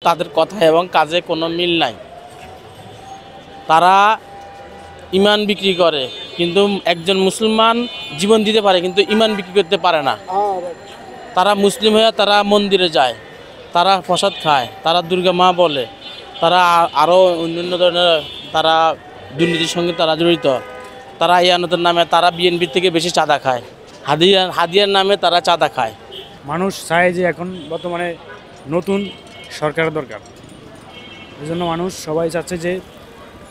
তাদের কথা এবং কাজে কোনো মিল নাই। তারা ইমান বিক্রি করে, কিন্তু একজন মুসলমান জীবন দিতে পারে কিন্তু ইমান বিক্রি করতে পারে না। তারা মুসলিম হয়ে তারা মন্দিরে যায়, তারা প্রসাদ খায়, তারা দুর্গা মা বলে, তারা আরও অন্যান্য ধরনের তারা দুর্নীতির সঙ্গে তারা জড়িত। তারা ইয়ানতের নামে তারা বিএনপি থেকে বেশি চাঁদা খায়, হাদিয়ার নামে তারা চাঁদা খায়। মানুষ চায় যে এখন বর্তমানে নতুন সরকার দরকার, এই জন্য মানুষ সবাই চাচ্ছে যে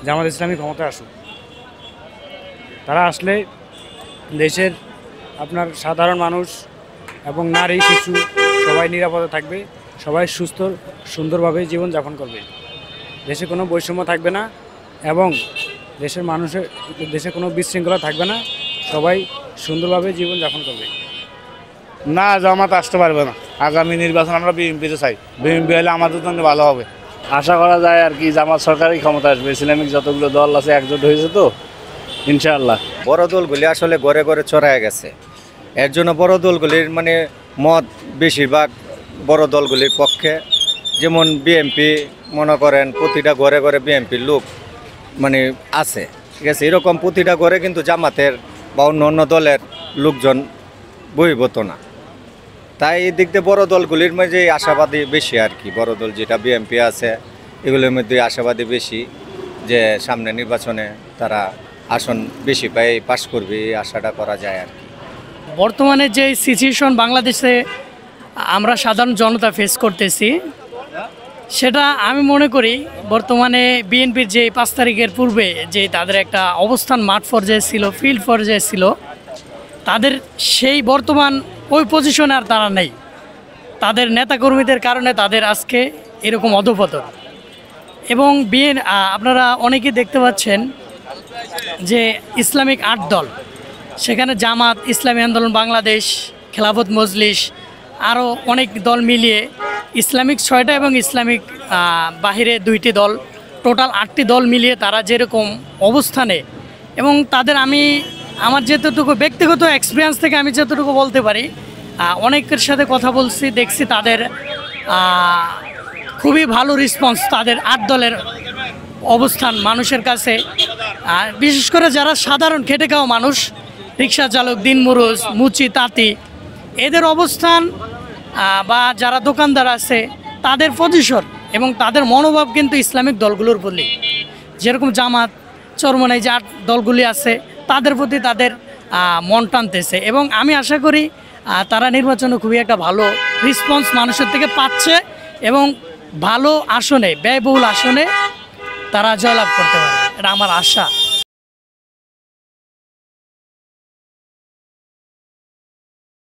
জামাত ইসলামী ক্ষমতায় আসুক। তারা আসলে দেশের আপনার সাধারণ মানুষ এবং নারী শিশু সবাই নিরাপদে থাকবে, সবাই সুস্থ সুন্দরভাবে জীবনযাপন করবে, দেশে কোনো বৈষম্য থাকবে না এবং দেশে কোনো বিশৃঙ্খলা থাকবে না, সবাই সুন্দরভাবে জীবনযাপন করবে। না, জামাত আসতে পারবে না। আগামী নির্বাচন আমরা বিএনপিতে চাই, বিএনপি হলে আমাদের জন্য ভালো হবে। আশা করা যায় আর কি জামাত সরকারই ক্ষমতা আসবে। ইসলামিক যতগুলো দল আছে একজোট হয়েছে তো, ইনশাআল্লাহ। বড় দলগুলি আসলে ঘরে ঘরে ছড়ায় গেছে, এর জন্য বড় দলগুলির মত বেশিরভাগ বড় দলগুলির পক্ষে। যেমন বিএনপি মনে করেন প্রতিটা ঘরে ঘরে বিএনপির লোক আছে, ঠিক আছে। এরকম প্রতিটা ঘরে কিন্তু জামাতের বা অন্য দলের লোকজন বহির্ভূত না। তাই এই দিক দিয়ে বড় দলগুলির মধ্যে আশাবাদী বেশি আর কি। বড় দল যেটা বিএনপি আছে এগুলোর মধ্যে আশাবাদী বেশি যে সামনে নির্বাচনে তারা আসন বেশি পাই পাস করবে, এই আশাটা করা যায় আর কি। বর্তমানে যে সিচুয়েশন বাংলাদেশে আমরা সাধারণ জনতা ফেস করতেছি, সেটা আমি মনে করি বর্তমানে বিএনপির যে 5 তারিখের পূর্বে যে তাদের একটা অবস্থান মাঠ পর্যায়ে ছিল, ফিল্ড পর্যায়ে ছিল, তাদের সেই বর্তমান ওই পজিশনে আর তারা নেই। তাদের নেতাকর্মীদের কারণে তাদের আজকে এরকম অধঃপতন। এবং আপনারা অনেকেই দেখতে পাচ্ছেন যে ইসলামিক 8 দল, সেখানে জামাত, ইসলামী আন্দোলন বাংলাদেশ, খেলাফত মজলিস, আরও অনেক দল মিলিয়ে ইসলামিক 6টা এবং ইসলামিক বাহিরে 2টি দল, টোটাল 8টি দল মিলিয়ে তারা যেরকম অবস্থানে, এবং তাদের আমার যতটুকু ব্যক্তিগত এক্সপিরিয়েন্স থেকে আমি যতটুকু বলতে পারি, অনেকের সাথে কথা বলছি, দেখছি তাদের খুবই ভালো রেসপন্স তাদের 8 দলের অবস্থান মানুষের কাছে। বিশেষ করে যারা সাধারণ খেটে খাওয়া মানুষ, রিক্সা চালক, দিনমজুর, মুচি, তাঁতি, এদের অবস্থান বা যারা দোকানদার আছে তাদের পজিশন এবং তাদের মনোভাব কিন্তু ইসলামিক দলগুলোর প্রতি, যেরকম জামাত, চরমনাই যে 8 দলগুলি আছে তাদের প্রতি তাদের মন টানতেছে। এবং আমি আশা করি তারা নির্বাচনে খুবই একটা ভালো রেসপন্স মানুষের থেকে পাচ্ছে এবং ভালো আসনে, ব্যয়বহুল আসনে তারা জয়লাভ করতে পারবে, এটা আমার আশা।